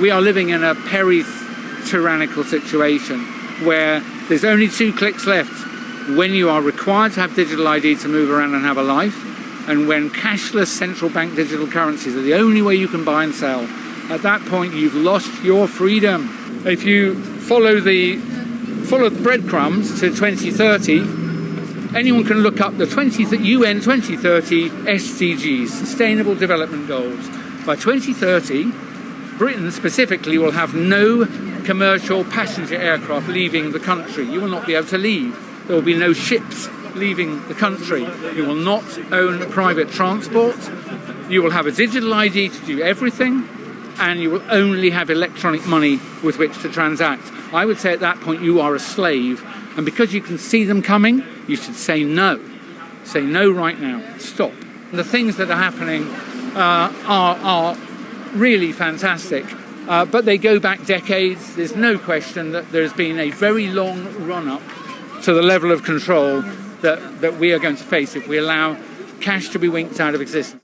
we are living in a tyrannical situation where there's only 2 clicks left when you are required to have digital ID to move around and have a life, and when cashless central bank digital currencies are the only way you can buy and sell. At that point, you've lost your freedom. If you follow the breadcrumbs to 2030, anyone can look up the UN 2030 SDGs, Sustainable Development Goals. By 2030, Britain specifically will have no commercial passenger aircraft leaving the country. You will not be able to leave. There will be no ships leaving the country. You will not own private transport. You will have a digital ID to do everything, and you will only have electronic money with which to transact. I would say at that point you are a slave, and because you can see them coming, you should say no. Say no right now. Stop. The things that are happening are really fantastic, but they go back decades. There's no question that there's been a very long run-up to the level of control that we are going to face if we allow cash to be winked out of existence.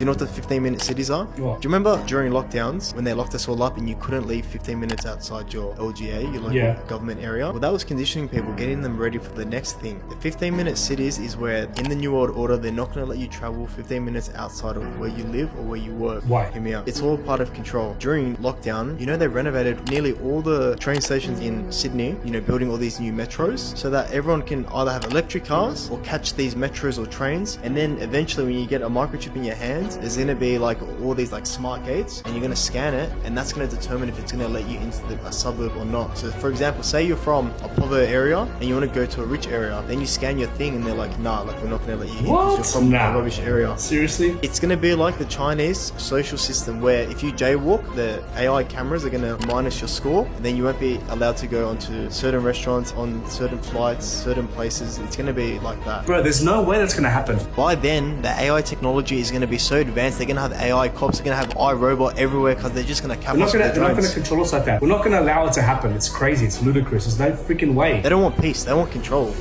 You know what the 15-minute cities are? What? Do you remember during lockdowns when they locked us all up and you couldn't leave 15 minutes outside your LGA, your local government area? Well, that was conditioning people, getting them ready for the next thing. The 15-minute cities is where, in the New World Order, they're not going to let you travel 15 minutes outside of where you live or where you work. Why? Hear me out. It's all part of control. During lockdown, you know, they renovated nearly all the train stations in Sydney, you know, building all these new metros so that everyone can either have electric cars or catch these metros or trains. And then eventually when you get a microchip in your hand, there's going to be like all these like smart gates, and you're going to scan it, and that's going to determine if it's going to let you into a suburb or not. So for example, say you're from a poor area and you want to go to a rich area, then you scan your thing and they're like, nah, like we're not going to let you in because you're from a rubbish area. Seriously? It's going to be like the Chinese social system where if you jaywalk, the AI cameras are going to minus your score, and then you won't be allowed to go onto certain restaurants, on certain flights, certain places. It's going to be like that. Bro, there's no way that's going to happen. By then, the AI technology is going to be so advanced. They're going to have AI cops, they're going to have iRobot everywhere because they're just going to cap us with the They're not going drones. to control us like that. We're not going to allow it to happen. It's crazy. It's ludicrous. There's no freaking way. They don't want peace. They want control.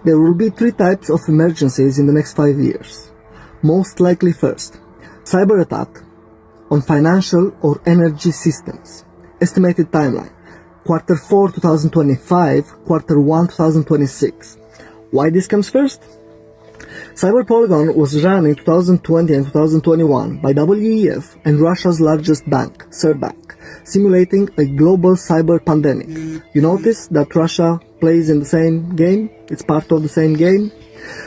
There will be 3 types of emergencies in the next 5 years. Most likely first, cyber attack on financial or energy systems. Estimated timeline, Q4 2025, Q1 2026. Why this comes first? Cyber Polygon was run in 2020 and 2021 by WEF and Russia's largest bank, Sberbank, simulating a global cyber pandemic. You notice that Russia plays in the same game? It's part of the same game?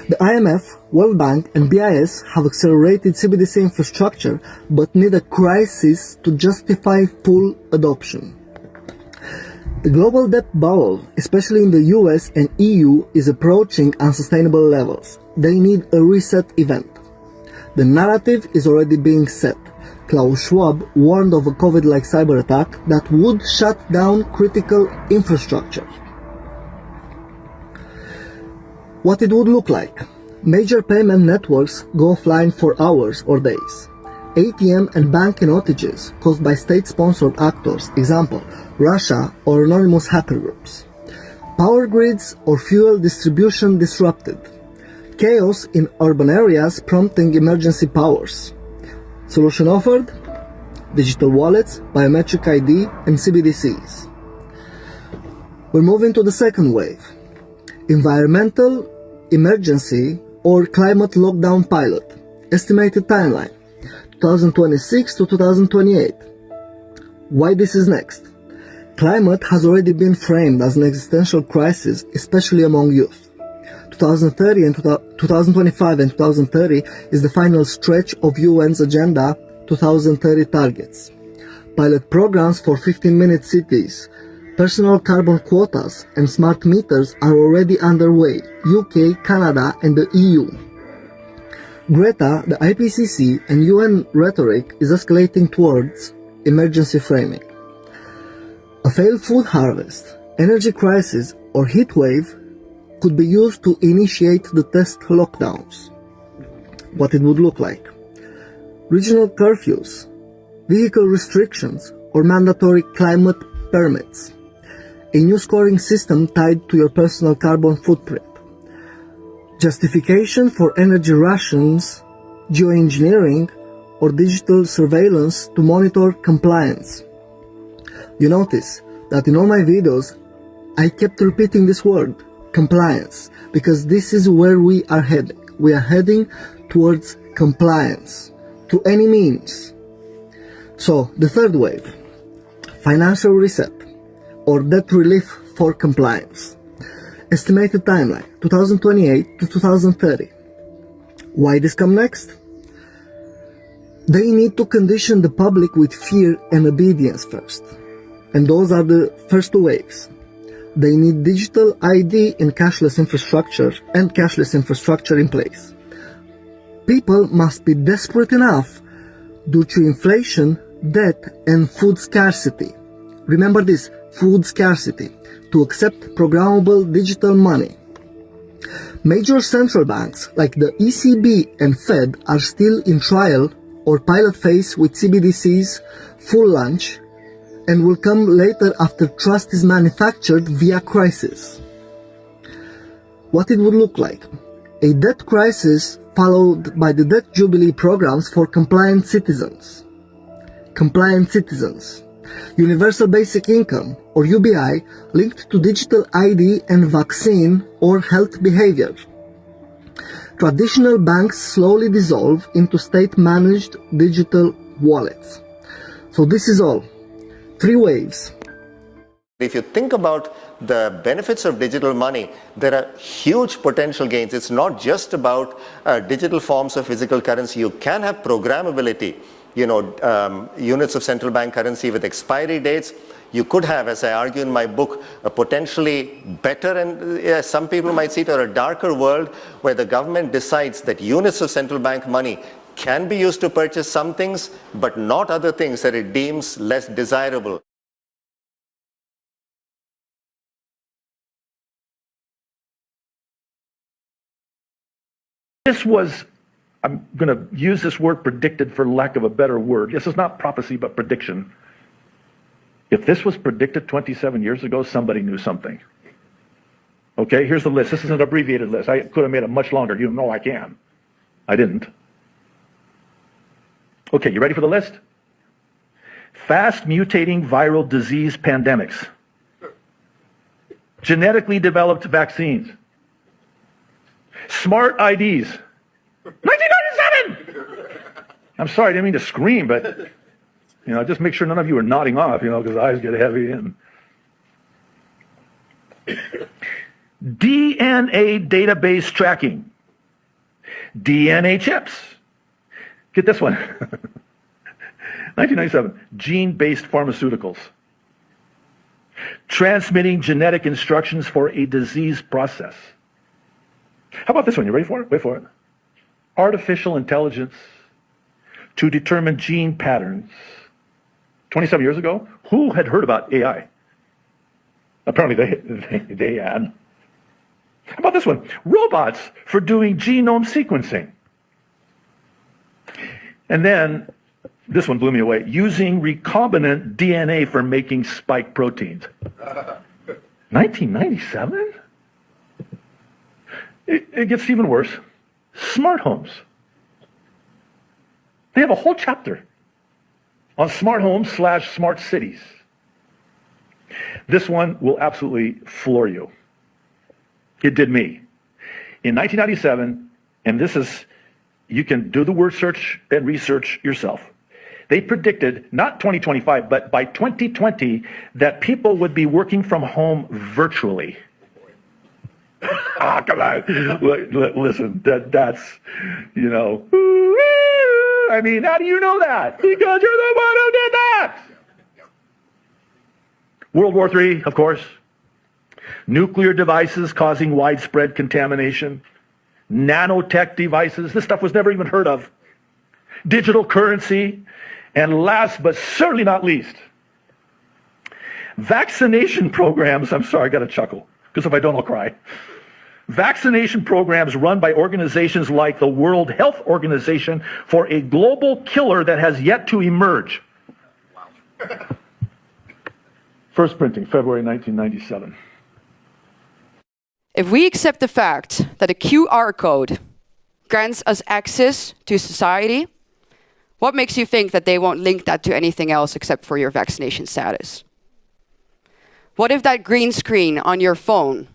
The IMF, World Bank and BIS have accelerated CBDC infrastructure but need a crisis to justify full adoption. The global debt bubble, especially in the US and EU, is approaching unsustainable levels. They need a reset event. The narrative is already being set. Klaus Schwab warned of a COVID-like cyber attack that would shut down critical infrastructure. What it would look like. Major payment networks go offline for hours or days. ATM and banking outages caused by state-sponsored actors, example, Russia or anonymous hacker groups. Power grids or fuel distribution disrupted. Chaos in urban areas prompting emergency powers. Solution offered? Digital wallets, biometric ID and CBDCs. We're moving to the second wave. Environmental emergency or climate lockdown pilot. Estimated timeline, 2026 to 2028. Why this is next? Climate has already been framed as an existential crisis, especially among youth. 2030 and 2025 and 2030 is the final stretch of UN's Agenda 2030 targets. Pilot programs for 15-minute cities, personal carbon quotas and smart meters are already underway, UK, Canada and the EU. Greta, the IPCC and UN rhetoric is escalating towards emergency framing. A failed food harvest, energy crisis or heat wave could be used to initiate the test lockdowns. What it would look like. Regional curfews, vehicle restrictions or mandatory climate permits. A new scoring system tied to your personal carbon footprint. justification for energy rations, geoengineering, or digital surveillance to monitor compliance. You notice that in all my videos, I kept repeating this word, compliance, because this is where we are heading. We are heading towards compliance, to any means. So, the third wave, financial reset, or debt relief for compliance. Estimated timeline, 2028 to 2030. Why this come next? They need to condition the public with fear and obedience first. And those are the first two waves. They need digital ID and cashless infrastructure in place. People must be desperate enough due to inflation, debt, and food scarcity. Remember this, food scarcity, to accept programmable digital money. Major central banks like the ECB and Fed are still in trial or pilot phase with CBDC's full launch, and will come later after trust is manufactured via crisis. What it would look like? A debt crisis followed by the debt jubilee programs for compliant citizens. Universal Basic Income, or UBI, linked to digital ID and vaccine or health behavior. Traditional banks slowly dissolve into state-managed digital wallets. So this is all. 3 waves. If you think about the benefits of digital money, there are huge potential gains. It's not just about digital forms of physical currency. You can have programmability, units of central bank currency with expiry dates. You could have, as I argue in my book, a potentially better and some people might see it as a darker world where the government decides that units of central bank money can be used to purchase some things, but not other things that it deems less desirable. This was, I'm going to use this word predicted for lack of a better word. This is not prophecy, but prediction. If this was predicted 27 years ago, somebody knew something. Okay, here's the list. This is an abbreviated list. I could have made it much longer. You know I can. I didn't. Okay, you ready for the list? Fast mutating viral disease pandemics. Genetically developed vaccines. Smart IDs. 1997! I'm sorry, I didn't mean to scream, but just make sure none of you are nodding off, because eyes get heavy. And DNA database tracking. DNA chips. Get this one. 1997, gene-based pharmaceuticals. Transmitting genetic instructions for a disease process. How about this one? You ready for it? Wait for it. Artificial intelligence to determine gene patterns. 27 years ago, who had heard about AI? Apparently they had. How about this one? Robots for doing genome sequencing. And then, this one blew me away, using recombinant DNA for making spike proteins. 1997? It gets even worse. Smart homes. They have a whole chapter on smart homes / smart cities. This one will absolutely floor you. It did me. In 1997, and this is, you can do the word search and research yourself. They predicted, not 2025, but by 2020, that people would be working from home virtually. Come on. Listen, that's, I mean, how do you know that? Because you're the one who did that. World War III, of course. Nuclear devices causing widespread contamination. Nanotech devices. This stuff was never even heard of. Digital currency. And last but certainly not least, vaccination programs. I'm sorry, I got to chuckle, because if I don't, I'll cry. Vaccination programs run by organizations like the World Health Organization for a global killer that has yet to emerge. First printing, February 1997. If we accept the fact that a QR code grants us access to society, what makes you think that they won't link that to anything else except for your vaccination status? What if that green screen on your phone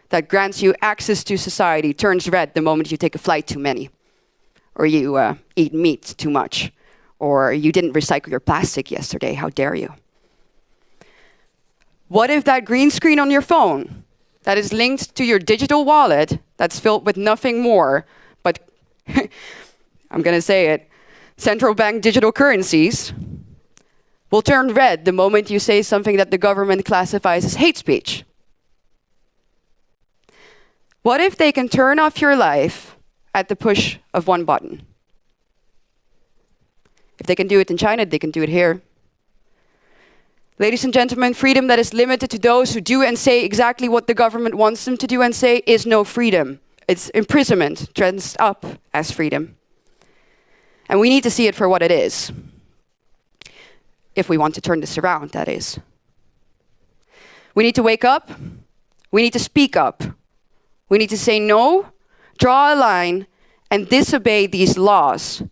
that grants you access to society turns red the moment you take a flight too many, or you eat meat too much, or you didn't recycle your plastic yesterday, how dare you? What if that green screen on your phone that is linked to your digital wallet that's filled with nothing more but, I'm going to say it, central bank digital currencies, will turn red the moment you say something that the government classifies as hate speech? What if they can turn off your life at the push of one button? If they can do it in China, they can do it here. Ladies and gentlemen, freedom that is limited to those who do and say exactly what the government wants them to do and say is no freedom. It's imprisonment dressed up as freedom. And we need to see it for what it is. If we want to turn this around, that is. We need to wake up. We need to speak up. We need to say no, draw a line, and disobey these laws.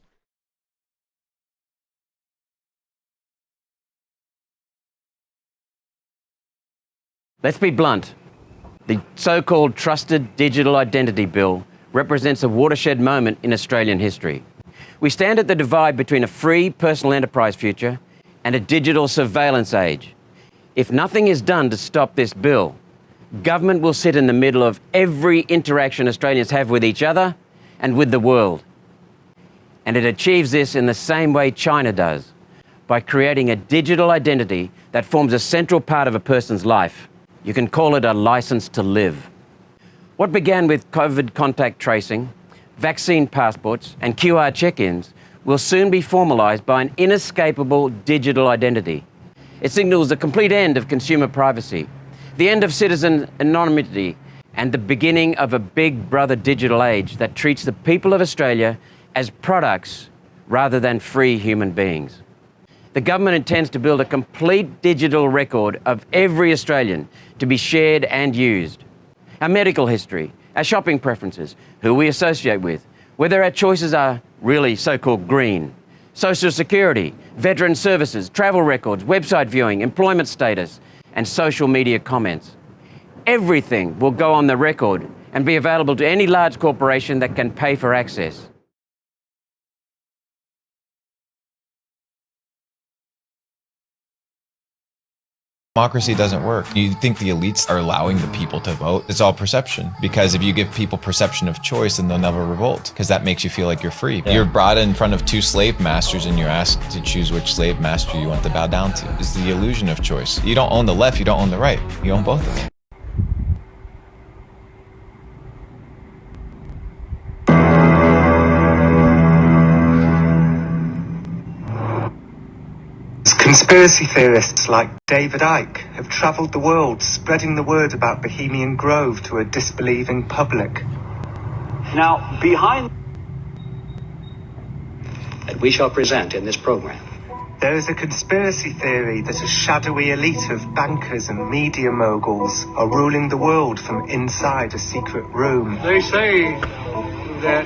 Let's be blunt. The so-called Trusted Digital Identity Bill represents a watershed moment in Australian history. We stand at the divide between a free personal enterprise future and a digital surveillance age. If nothing is done to stop this bill, government will sit in the middle of every interaction Australians have with each other and with the world. And it achieves this in the same way China does, by creating a digital identity that forms a central part of a person's life. You can call it a license to live. What began with COVID contact tracing, vaccine passports, and QR check-ins will soon be formalised by an inescapable digital identity. It signals the complete end of consumer privacy, the end of citizen anonymity, and the beginning of a big brother digital age that treats the people of Australia as products rather than free human beings. The government intends to build a complete digital record of every Australian to be shared and used. Our medical history, our shopping preferences, who we associate with, whether our choices are really so-called green, social security, veteran services, travel records, website viewing, employment status, and social media comments. Everything will go on the record and be available to any large corporation that can pay for access. Democracy doesn't work. You think the elites are allowing the people to vote? It's all perception. Because if you give people perception of choice, then they'll never revolt. Because that makes you feel like you're free. Yeah. You're brought in front of two slave masters and you're asked to choose which slave master you want to bow down to. It's the illusion of choice. You don't own the left, you don't own the right. You own both of them. Conspiracy theorists like David Icke have travelled the world spreading the word about Bohemian Grove to a disbelieving public. Now, behind that we shall present in this program, there is a conspiracy theory that a shadowy elite of bankers and media moguls are ruling the world from inside a secret room. They say that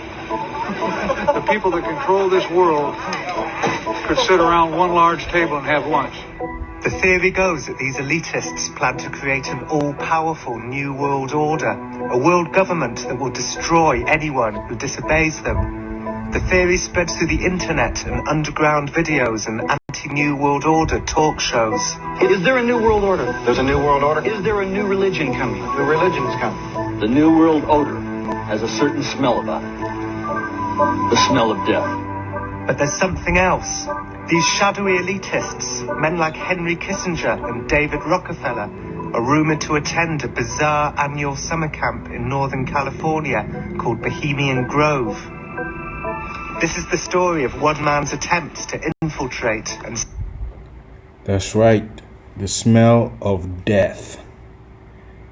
the people that control this world could sit around one large table and have lunch. The theory goes that these elitists plan to create an all-powerful new world order, a world government that will destroy anyone who disobeys them. The theory spreads through the internet and underground videos and anti-New World Order talk shows. Is there a new world order? There's a new world order. Is there a new religion coming? The religion is coming. The new world order has a certain smell about it. The smell of death. But there's something else. These shadowy elitists, men like Henry Kissinger and David Rockefeller, are rumored to attend a bizarre annual summer camp in Northern California called Bohemian Grove. This is the story of one man's attempts to infiltrate and... That's right, the smell of death.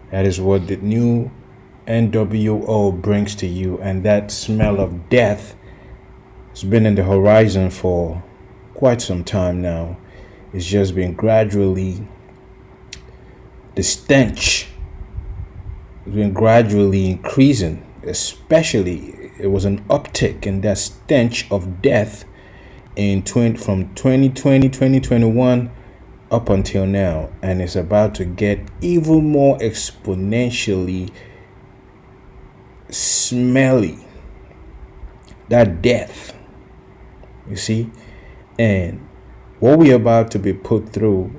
That is what the new NWO brings to you, and that smell of death has been in the horizon for quite some time now. It's just been gradually, the stench It's been gradually increasing, especially it was an uptick in that stench of death from 2020, 2021 up until now, and it's about to get even more exponentially smelly. That death, you see, and what we're about to be put through,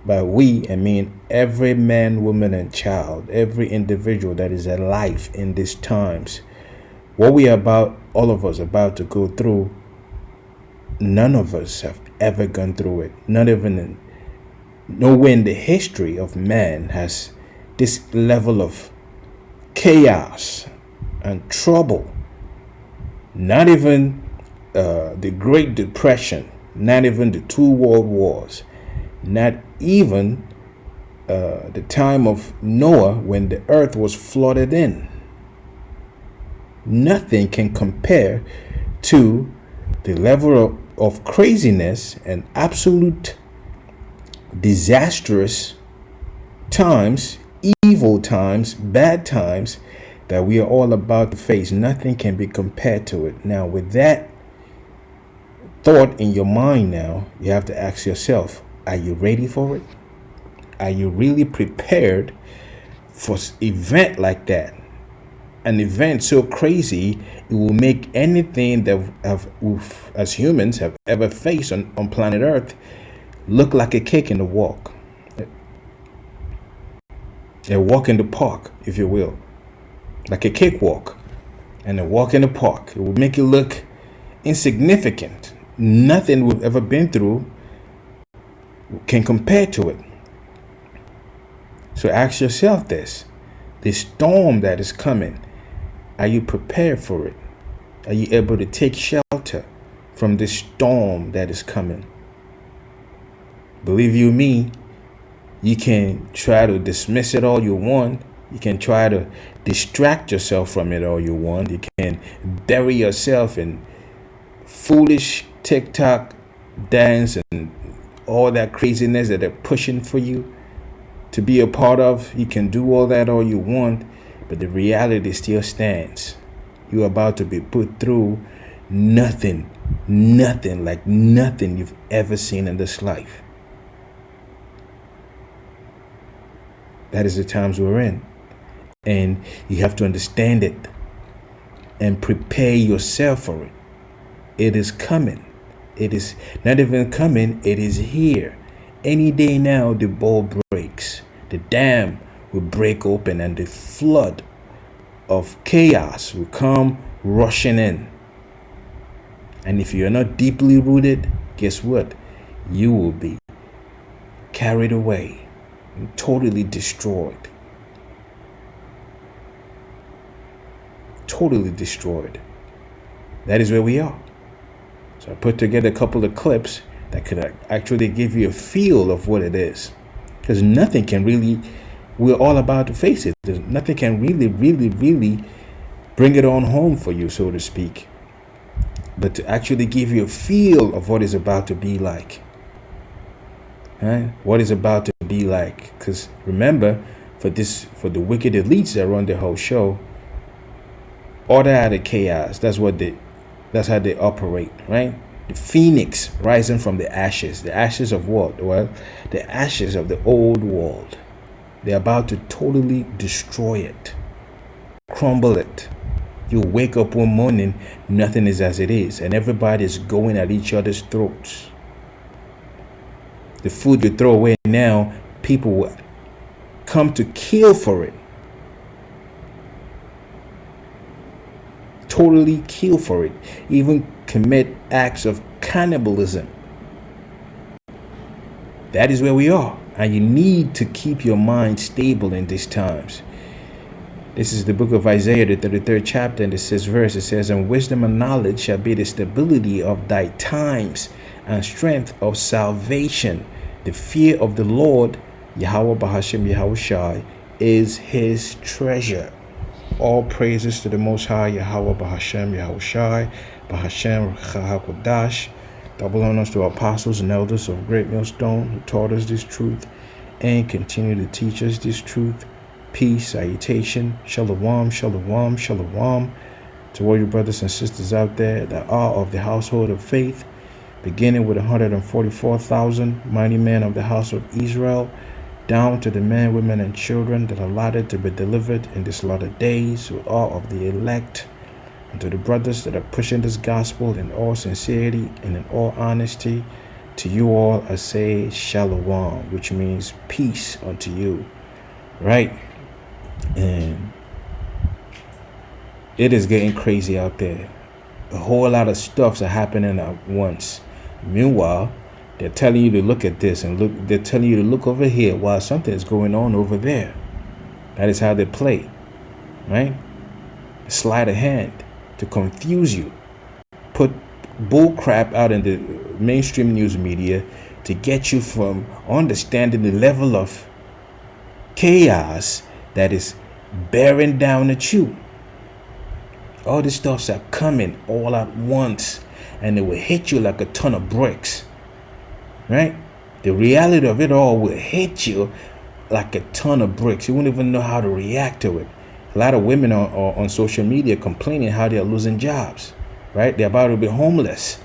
by we, I mean every man, woman, and child, every individual that is alive in these times, what we are about, all of us about to go through, none of us have ever gone through it. Not even nowhere in the history of man has this level of chaos and trouble. Not even the Great Depression, not even the 2 world wars, not even the time of Noah when the earth was flooded in. Nothing can compare to the level of craziness and absolute disastrous times, evil times, bad times that we are all about to face. Nothing can be compared to it. Now, with that thought in your mind now, you have to ask yourself, are you ready for it? Are you really prepared for an event like that? An event so crazy, it will make anything that as humans have ever faced on planet Earth look like a kick in the walk. A walk in the park, if you will. Like a cakewalk and a walk in the park. It will make it look insignificant. Nothing we've ever been through can compare to it. So ask yourself this. The storm that is coming, are you prepared for it? Are you able to take shelter from the storm that is coming? Believe you me, you can try to dismiss it all you want. You can try to distract yourself from it all you want. You can bury yourself in foolish TikTok dance and all that craziness that they're pushing for you to be a part of. You can do all that all you want, but the reality still stands. You're about to be put through nothing like nothing you've ever seen in this life. That is the times we're in. And you have to understand it and prepare yourself for it. It is coming. It is not even coming, it is here. Any day now, the ball breaks. The dam will break open and the flood of chaos will come rushing in. And if you're not deeply rooted, guess what? You will be carried away and totally destroyed. Totally destroyed. That is where we are. So I put together a couple of clips that could actually give you a feel of what it is. Because nothing can really, we're all about to face it. Nothing can really bring it on home for you, so to speak. But to actually give you a feel of what it's about to be like. Right? What it's about to be like. Because remember, for the wicked elites that run the whole show, order out of chaos. That's how they operate, right? The phoenix rising from the ashes. The ashes of what? Well, the ashes of the old world. They're about to totally destroy it, crumble it. You wake up one morning, nothing is as it is, and everybody is going at each other's throats. The food you throw away now, people will come to kill for it. Totally kill for it, even commit acts of cannibalism. That is where we are, and you need to keep your mind stable in these times. This is the book of Isaiah, the 33rd chapter, and the 6th verse. It says, "And wisdom and knowledge shall be the stability of thy times, and strength of salvation. The fear of the Lord, Yahweh Bahashem Yahushai, is his treasure." All praises to the Most High, Yahweh Bahashem Yahushai, Bahashem Chahakodash. Double honors to our apostles and elders of Great Millstone who taught us this truth and continue to teach us this truth. peace, salutation, shalom, shalom, shalom to all your brothers and sisters out there that are of the household of faith, beginning with 144,000 mighty men of the house of Israel, down to the men, women, and children that are allotted to be delivered in these latter days, with all of the elect, and to the brothers that are pushing this gospel in all sincerity and in all honesty. To you all I say shalom, which means peace unto you, right? And it is getting crazy out there. A whole lot of stuffs are happening at once. Meanwhile, they're telling you to look at this and look. They're telling you to look over here while something is going on over there. That is how they play, right? Sleight of hand to confuse you. Put bull crap out in the mainstream news media to get you from understanding the level of chaos that is bearing down at you. All these stuffs are coming all at once, and it will hit you like a ton of bricks, right? The reality of it all will hit you like a ton of bricks. You won't even know how to react to it. A lot of women are on social media complaining how they're losing jobs, right? They're about to be homeless.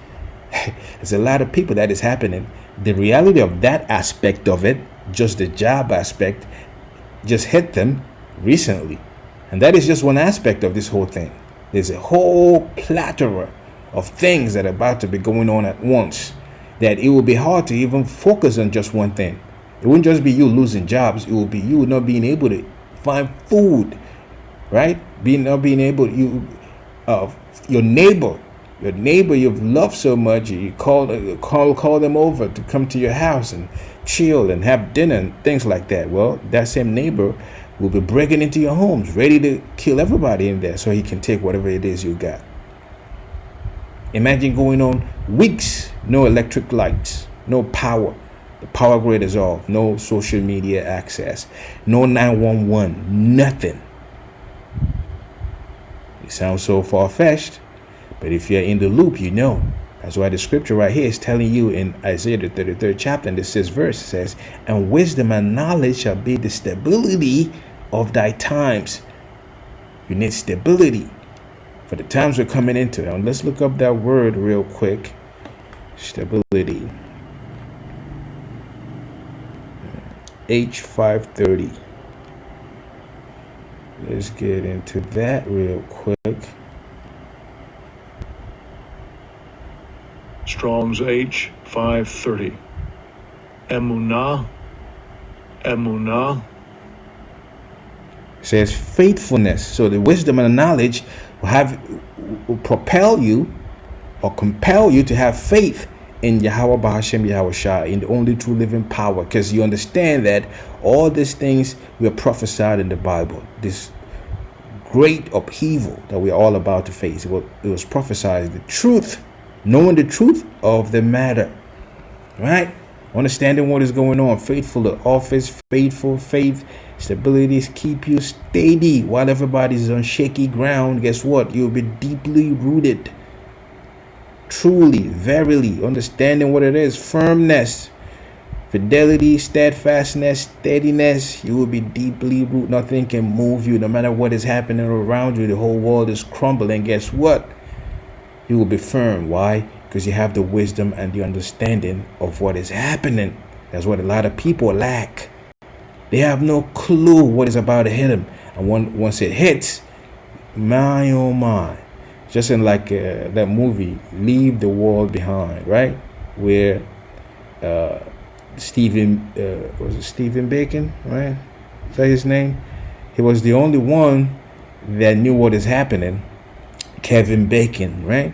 There's a lot of people that is happening. The reality of that aspect of it, just the job aspect, just hit them recently. And that is just one aspect of this whole thing. There's a whole plethora of things that are about to be going on at once, that it will be hard to even focus on just one thing. It wouldn't just be you losing jobs. It will be you not being able to find food, right? Not being able, your neighbor you've loved so much, you call them over to come to your house and chill and have dinner and things like that. Well, that same neighbor will be breaking into your homes, ready to kill everybody in there so he can take whatever it is you got. Imagine going on weeks, no electric lights, no power. The power grid is off, no social media access, no 911, nothing. It sounds so far-fetched, but if you're in the loop, you know. That's why the scripture right here is telling you in Isaiah the 33rd chapter, and the 6th verse, it says, and wisdom and knowledge shall be the stability of thy times. You need stability for the times we're coming into. Now let's look up that word real quick. Stability. H530. Let's get into that real quick. Strong's H530. Emunah. It says faithfulness. So the wisdom and the knowledge will propel you or compel you to have faith in Yahweh Bahashem Yahweh Shah, in the only true living power, because you understand that all these things were prophesied in the Bible. This great upheaval that we're all about to face, it was prophesied. The truth, knowing the truth of the matter, right? Understanding what is going on. Faithful to office, faithful faith, stability keep you steady while everybody's on shaky ground. Guess what? You'll be deeply rooted. Truly, verily, understanding what it is, firmness, fidelity, steadfastness, steadiness. You will be deeply rooted. Nothing can move you. No matter what is happening around you, the whole world is crumbling. Guess what? You will be firm. Why? Because you have the wisdom and the understanding of what is happening. That's what a lot of people lack. They have no clue what is about to hit them. And once it hits, my oh my. Just in like that movie, Leave the World Behind, right? Where Stephen Bacon, right? Is that his name? He was the only one that knew what is happening. Kevin Bacon, right?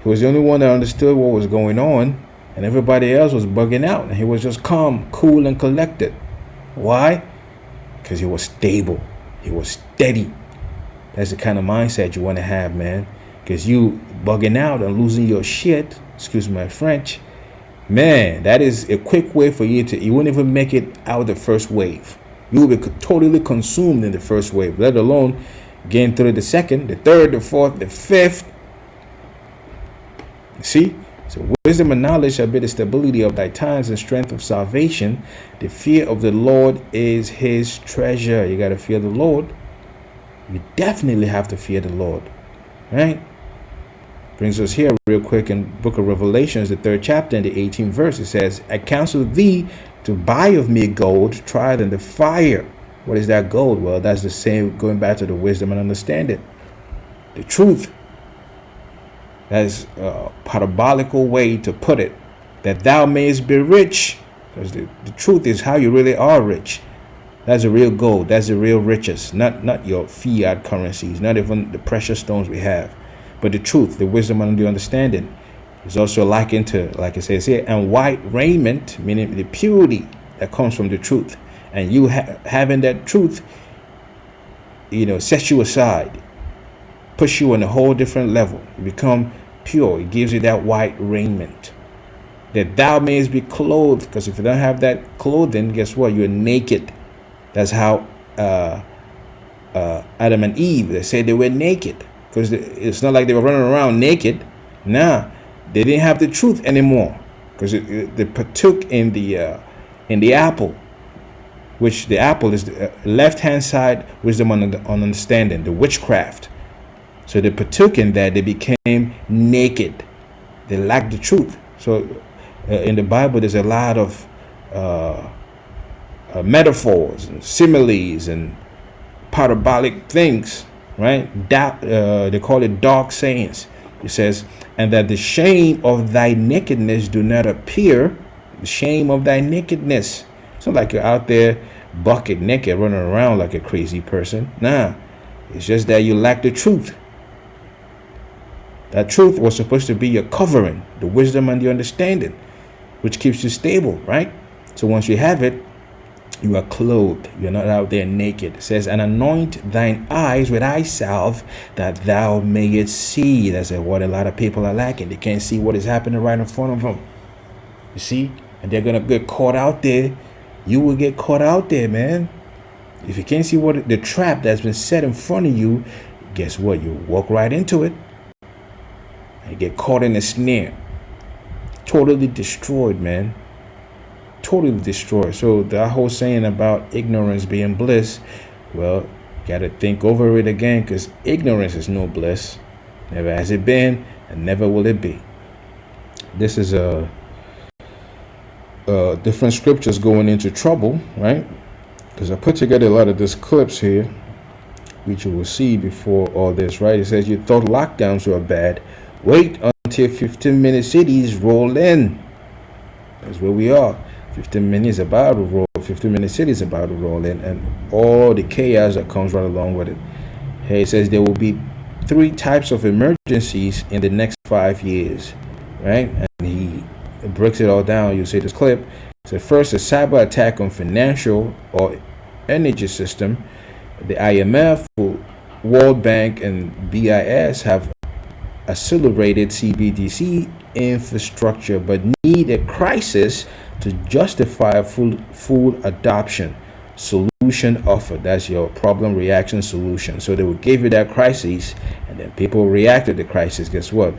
He was the only one that understood what was going on, and everybody else was bugging out. And he was just calm, cool, and collected. Why? Because he was stable. He was steady. That's the kind of mindset you want to have, man. Because you bugging out and losing your shit, excuse my French, man, that is a quick way for you won't even make it out the first wave. You will be totally consumed in the first wave, let alone getting through the second, the third, the fourth, the fifth. See, So wisdom and knowledge shall be the stability of thy times and strength of salvation. The fear of the Lord is his treasure. You got to fear the Lord. You definitely have to fear the Lord, right? Brings us here real quick in book of Revelations, the 3rd chapter and the 18th verse. It says, I counsel thee to buy of me gold tried in the fire. What is that gold? Well, that's the same, going back to the wisdom and understanding. The truth. That's a parabolical way to put it. That thou mayest be rich. Because the truth is how you really are rich. That's the real gold. That's the real riches. Not your fiat currencies. Not even the precious stones we have. But the truth, the wisdom and the understanding is also likened to, like it says here, and white raiment, meaning the purity that comes from the truth. And you having that truth, sets you aside, push you on a whole different level. You become pure. It gives you that white raiment. That thou mayest be clothed. Because if you don't have that clothing, guess what? You're naked. That's how Adam and Eve, they said they were naked. Because it's not like they were running around naked. Nah, they didn't have the truth anymore. Because they partook in the apple. Which the apple is the left-hand side, wisdom on understanding, the witchcraft. So they partook in that, they became naked. They lacked the truth. So in the Bible, there's a lot of metaphors and similes and parabolic things, right? They call it dark sayings. It says, and that the shame of thy nakedness do not appear. The shame of thy nakedness. It's not like you're out there bucket naked running around like a crazy person. Nah, it's just that you lack the truth. That truth was supposed to be your covering, the wisdom and the understanding, which keeps you stable, right? So once you have it, you are clothed. You're not out there naked. It says, and anoint thine eyes with eye salve that thou mayest see. That's what a lot of people are lacking. They can't see what is happening right in front of them. You see? And they're going to get caught out there. You will get caught out there, man. If you can't see what the trap that's been set in front of you, guess what? You walk right into it. And get caught in a snare. Totally destroyed, man. Totally destroyed. So that whole saying about ignorance being bliss, well, gotta think over it again, because ignorance is no bliss. Never has it been, and never will it be. This is different scriptures going into trouble, right? Because I put together a lot of these clips here, which you will see before all this, right? It says you thought lockdowns were bad. Wait until 15-minute cities roll in. That's where we are. 15 minutes about to roll. 15-minute cities about to roll in, and all the chaos that comes right along with it. Hey, it says there will be 3 types of emergencies in the next 5 years, right? And he breaks it all down. You see this clip. So first, a cyber attack on financial or energy system. The IMF, World Bank, and BIS have accelerated CBDC infrastructure, but need a crisis to justify full adoption. Solution offered. That's your problem reaction solution. So they will give you that crisis, and then people react to the crisis. Guess what?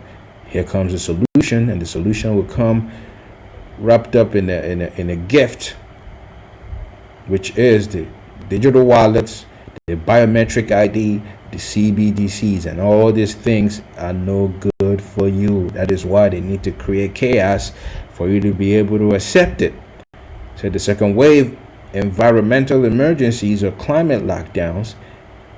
Here comes the solution, and the solution will come wrapped up in a gift, which is the digital wallets, the biometric ID, the CBDCs, and all these things are no good for you. That is why they need to create chaos for you to be able to accept it. So the second wave, environmental emergencies or climate lockdowns.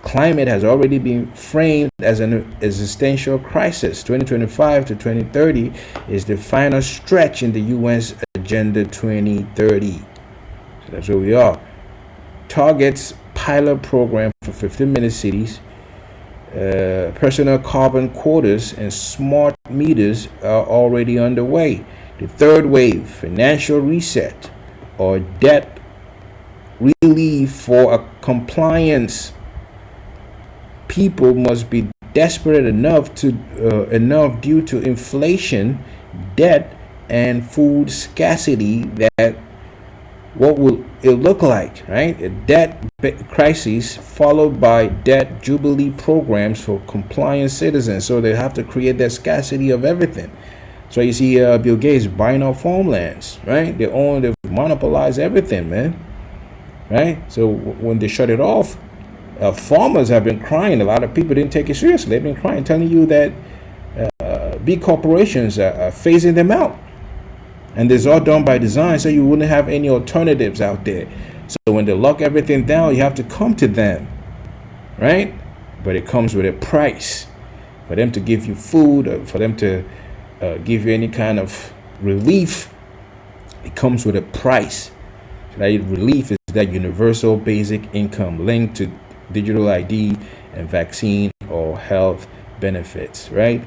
Climate has already been framed as an existential crisis. 2025 to 2030 is the final stretch in the UN's Agenda 2030. So that's where we are. Targets pilot program for 15-minute cities. Personal carbon quotas and smart meters are already underway. The third wave, financial reset or debt relief for a compliance. People must be desperate enough due to inflation, debt, and food scarcity that what will it look like, right? A debt crisis followed by debt jubilee programs for compliant citizens. So they have to create that scarcity of everything. So you see Bill Gates buying up farmlands, right? They've monopolized everything, man. Right? So when they shut it off, farmers have been crying. A lot of people didn't take it seriously. They've been crying, telling you that big corporations are phasing them out. And this is all done by design, so you wouldn't have any alternatives out there. So when they lock everything down, you have to come to them, right? But it comes with a price. For them to give you food, or for them to give you any kind of relief, it comes with a price. So that relief is that universal basic income linked to digital ID and vaccine or health benefits, right?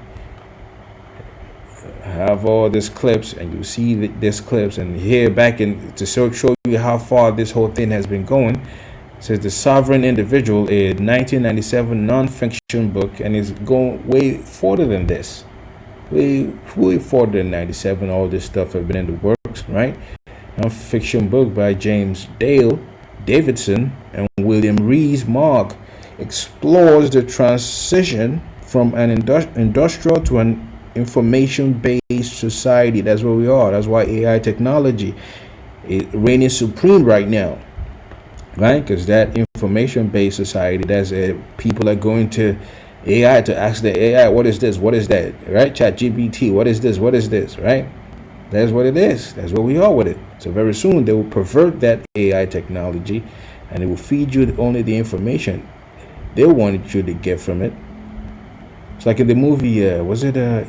I have all these clips, and you see these clips, and here back in to show you how far this whole thing has been going. It says The Sovereign Individual, a 1997 non-fiction book, and it's going way further than this. Way further than 97. All this stuff have been in the works, right? Non-fiction book by James Dale Davidson and William Rees-Mogg explores the transition from an industrial to an information-based society. That's where we are. That's why AI technology is reigning supreme right now, right? Because that information-based society, that's people are going to AI to ask the AI, what is this? What is that? Right? ChatGPT, what is this? What is this? Right? That's what it is. That's where we are with it. So very soon they will pervert that AI technology, and it will feed you only the information they wanted you to get from it. It's like in the movie, was it either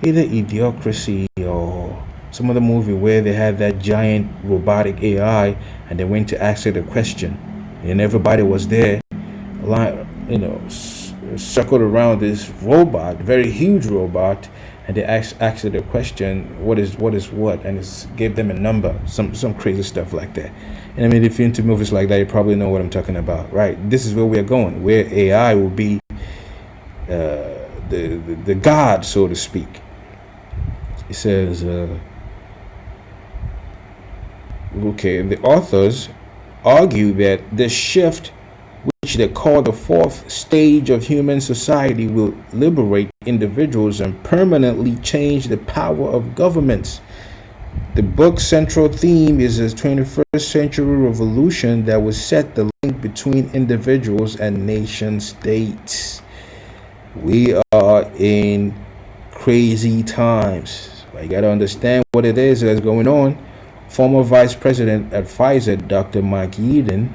Idiocracy or some other movie where they had that giant robotic AI, and they went to ask it a question, and everybody was there, circled around this robot, very huge robot, and they asked it a question, what is what, and it gave them a number, some crazy stuff like that. And I mean, if you're into movies like that, you probably know what I'm talking about, right? This is where we're going, where AI will be the god, so to speak. It says, okay, the authors argue that the shift, which they call the fourth stage of human society, will liberate individuals and permanently change the power of governments. The book's central theme is a 21st century revolution that will set the link between individuals and nation states. We are in crazy times. You got to understand what it is that's going on. Former Vice President at Pfizer, Dr. Mike Yeadon,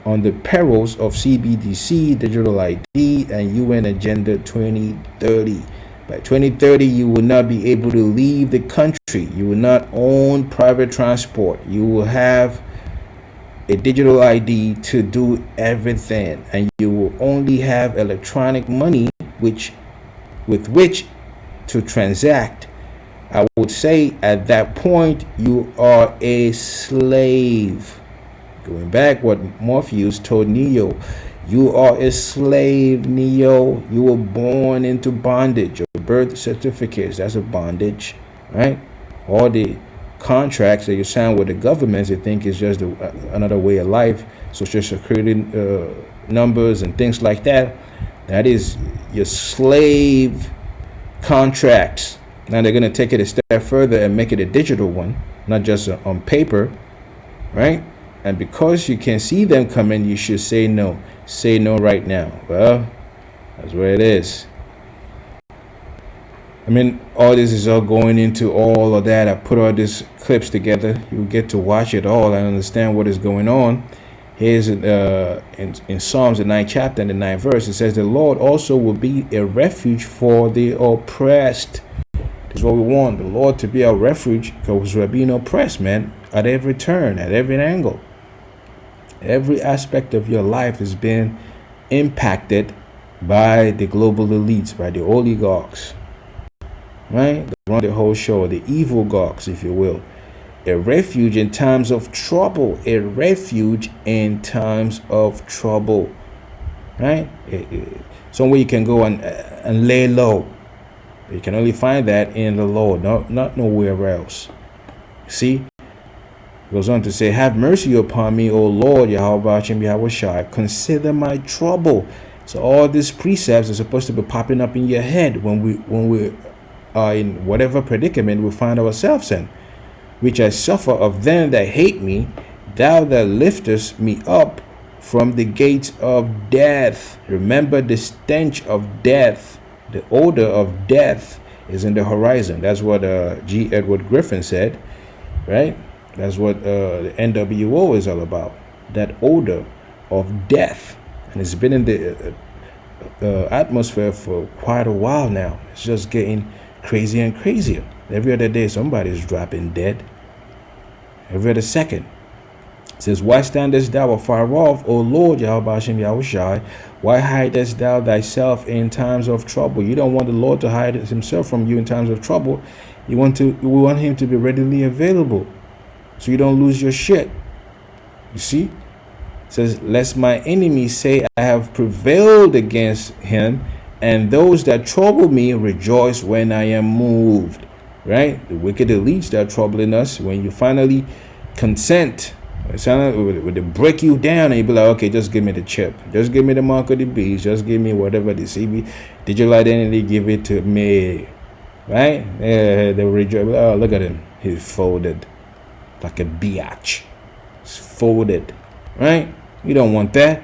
on the perils of CBDC, digital ID, and UN Agenda 2030. By 2030, you will not be able to leave the country. You will not own private transport. You will have a digital ID to do everything, and you will only have electronic money with which to transact. I would say at that point, you are a slave. Going back, what Morpheus told Neo, you are a slave, Neo. You were born into bondage. Your birth certificates, that's a bondage, right? All the contracts that you sign with the governments, they think is just another way of life. Social security numbers and things like that. That is your slave contracts. Now they're going to take it a step further and make it a digital one, not just on paper, right? And because you can see them coming, you should say no. Say no right now. Well, that's where it is. I mean, all this is all going into all of that. I put all these clips together. You get to watch it all and understand what is going on. Here's in Psalms, the 9th chapter and the 9th verse. It says, the Lord also will be a refuge for the oppressed. That's what we want, the Lord to be our refuge, because we're being oppressed, man, at every turn, at every angle. Every aspect of your life has been impacted by the global elites, by the oligarchs, right? They run the whole show, the evil gawks, if you will. A refuge in times of trouble. A refuge in times of trouble, right? Somewhere you can go and lay low. You can only find that in the Lord, not nowhere else. See? Goes on to say, have mercy upon me, O Lord, Yahweh Hashem, Yahweh Shai. Consider my trouble So all these precepts are supposed to be popping up in your head when we are in whatever predicament we find ourselves in. Which I suffer of them that hate me, thou that liftest me up from the gates of death. Remember, the stench of death, the odor of death is in the horizon. That's what G. Edward Griffin said, right? That's what the NWO is all about. That odor of death. And it's been in the atmosphere for quite a while now. It's just getting crazier and crazier. Every other day, somebody's dropping dead. Every other second. It says, why standest thou afar off, O Lord, Yahweh Hashem Yahushai? Why hidest thou thyself in times of trouble? You don't want the Lord to hide himself from you in times of trouble. We want him to be readily available, so you don't lose your shit. You see? It says, lest my enemies say I have prevailed against him, and those that trouble me rejoice when I am moved. Right? The wicked elites that are troubling us, when you finally consent, when they break you down and you be like, okay, just give me the chip, just give me the mark of the beast, just give me whatever the CB digital identity, give it to me. Right? Yeah, they rejoice. Oh, look at him. He's folded like a biatch. He's folded. Right? You don't want that.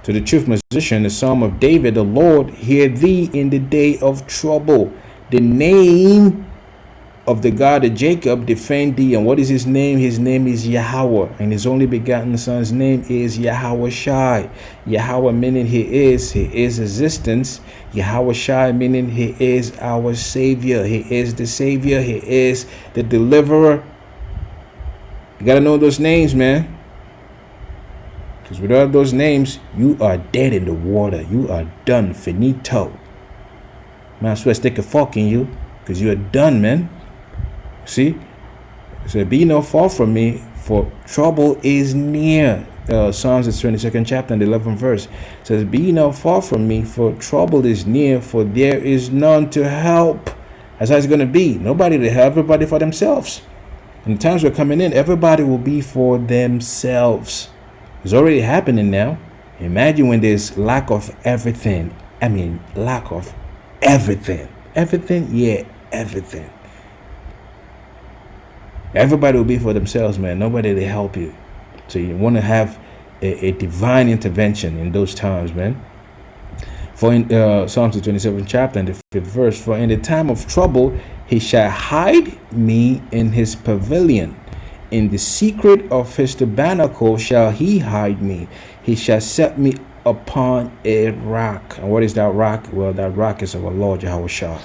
To the chief musician, the Psalm of David, the Lord hear thee in the day of trouble. The name of the God of Jacob defend thee. And what is his name? His name is Yahweh, and his only begotten son's name is Yahweh Shai. Yahweh meaning he is existence. Yahweh Shai meaning he is our savior. He is the savior. He is the deliverer. You gotta know those names, man. Because without those names, you are dead in the water. You are done, finito. Man, I swear, stick a fork in you, because you are done, man. See? So be no far from me, for trouble is near. Psalms, the 22nd chapter and the 11th verse. It says, be no far from me, for trouble is near, for there is none to help. That's how it's going to be. Nobody to help, everybody for themselves. And the times we're coming in, everybody will be for themselves. It's already happening now. Imagine when there's lack of everything. I mean, lack of everything. Everything? Yeah, everything. Everybody will be for themselves, man. Nobody to help you. So you want to have a divine intervention in those times, man. For in Psalms the 27th chapter and the 5th verse, for in the time of trouble he shall hide me in his pavilion. In the secret of his tabernacle shall he hide me. He shall set me upon a rock. And what is that rock? Well, that rock is our Lord Yahweh Shai.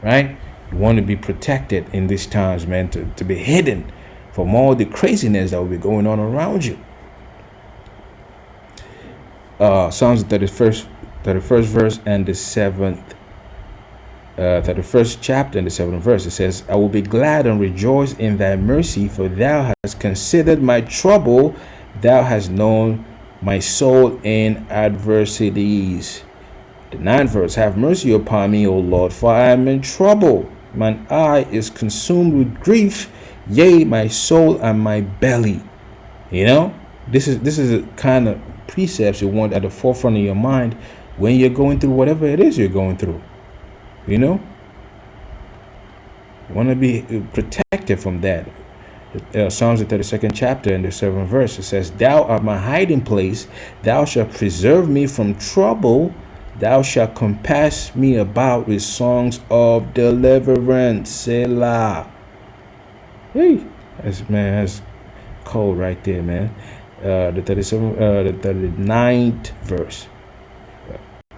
Right? You want to be protected in these times, man, to be hidden from all the craziness that will be going on around you. Psalms 31st verse and the 31st chapter and the 7th verse. It says, I will be glad and rejoice in thy mercy, for thou hast considered my trouble. Thou hast known my soul in adversities. The 9th verse, have mercy upon me, O Lord, for I am in trouble. Mine eye is consumed with grief, yea, my soul and my belly. You know, this is the kind of precepts you want at the forefront of your mind when you're going through whatever it is you're going through. You know, you want to be protected from that. Psalms the 32nd chapter and the 7th verse, it says, thou art my hiding place, thou shalt preserve me from trouble, thou shalt compass me about with songs of deliverance. Selah. Hey, that's cold right there, man. The 39th verse.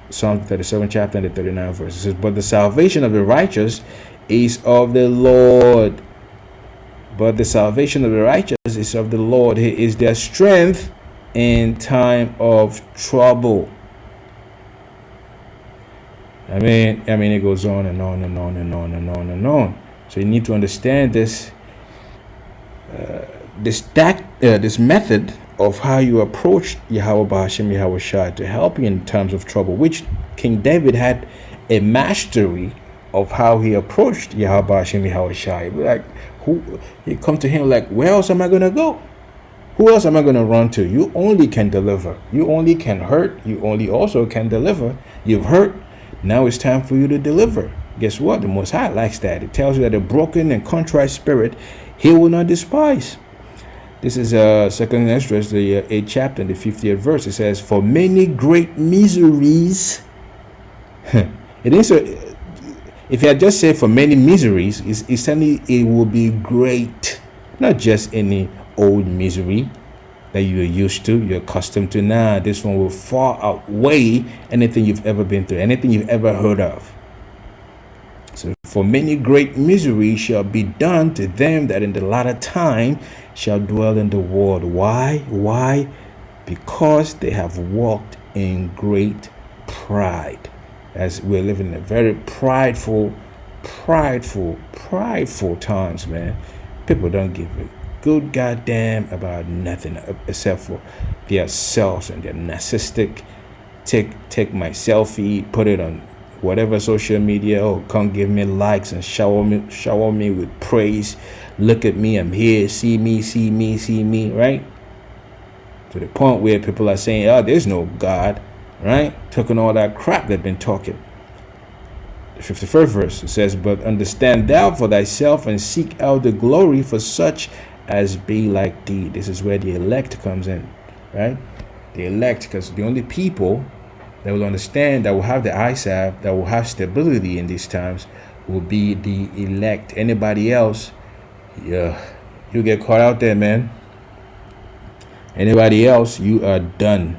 Psalm 37 chapter and the 39th verse. It says, but the salvation of the righteous is of the Lord. But the salvation of the righteous is of the Lord. He is their strength in time of trouble. I mean, it goes on and on and on and on and on and on. So you need to understand this this method of how you approach Yahweh Ba'ashem Yahweh Shai to help you in times of trouble, which King David had a mastery of how he approached Yahweh Ba'ashem Yahweh Shai. Like, you come to him like, where else am I going to go? Who else am I going to run to? You only can deliver. You only can hurt. You only also can deliver. You've hurt. Now it's time for you to deliver. Guess what? The Most High likes that. It tells you that a broken and contrite spirit He will not despise. This is 2nd Esdras, the 8th chapter, and the 50th verse. It says, "For many great miseries." It is if you had just said for many miseries, it's telling it will be great, not just any old misery that you're used to, you're accustomed to. Nah, this one will far outweigh anything you've ever been through, anything you've ever heard of. So, for many great miseries shall be done to them that in the latter time shall dwell in the world. Why? Why? Because they have walked in great pride. As we're living in a very prideful times, man. People don't give a good goddamn about nothing except for their selves and their narcissistic. Take my selfie, put it on whatever social media. Oh, come give me likes and shower me with praise. Look at me, I'm here. See me, right? To the point where people are saying, "Oh, there's no God." Right? Talking all that crap they've been talking. The 51st verse, it says, "But understand thou for thyself and seek out the glory for such as be like thee." This is where the elect comes in, right? The elect, because the only people that will understand, that will have the eye salve, that will have stability in these times, will be the elect. Anybody else, yeah, you get caught out there, man. Anybody else, you are done.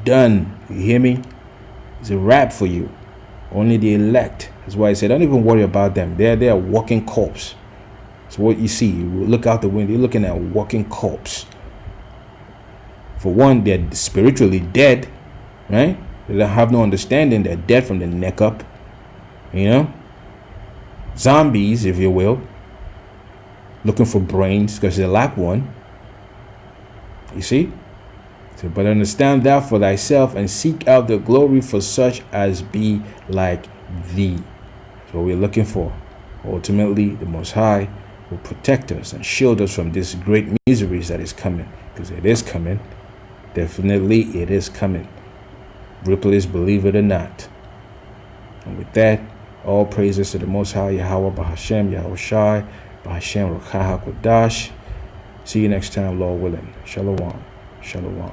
Done. You hear me? It's a wrap for you. Only the elect. That's why I said, don't even worry about them. They're a walking corpse. So what you see, you look out the window, you're looking at a walking corpse. For one, they're spiritually dead, right? They don't have no understanding. They're dead from the neck up. You know? Zombies, if you will. Looking for brains because they lack one. You see? So, but understand thou for thyself and seek out the glory for such as be like thee. So we're looking for. Ultimately, the Most High will protect us and shield us from this great miseries that is coming. Because it is coming. Definitely it is coming. Ripley's believe it or not. And with that, all praises to the Most High, Yahweh Bahashem, Yahweh Shai, Bahashem Ruach HaKodesh. See you next time, Lord willing. Shalom. Shalom.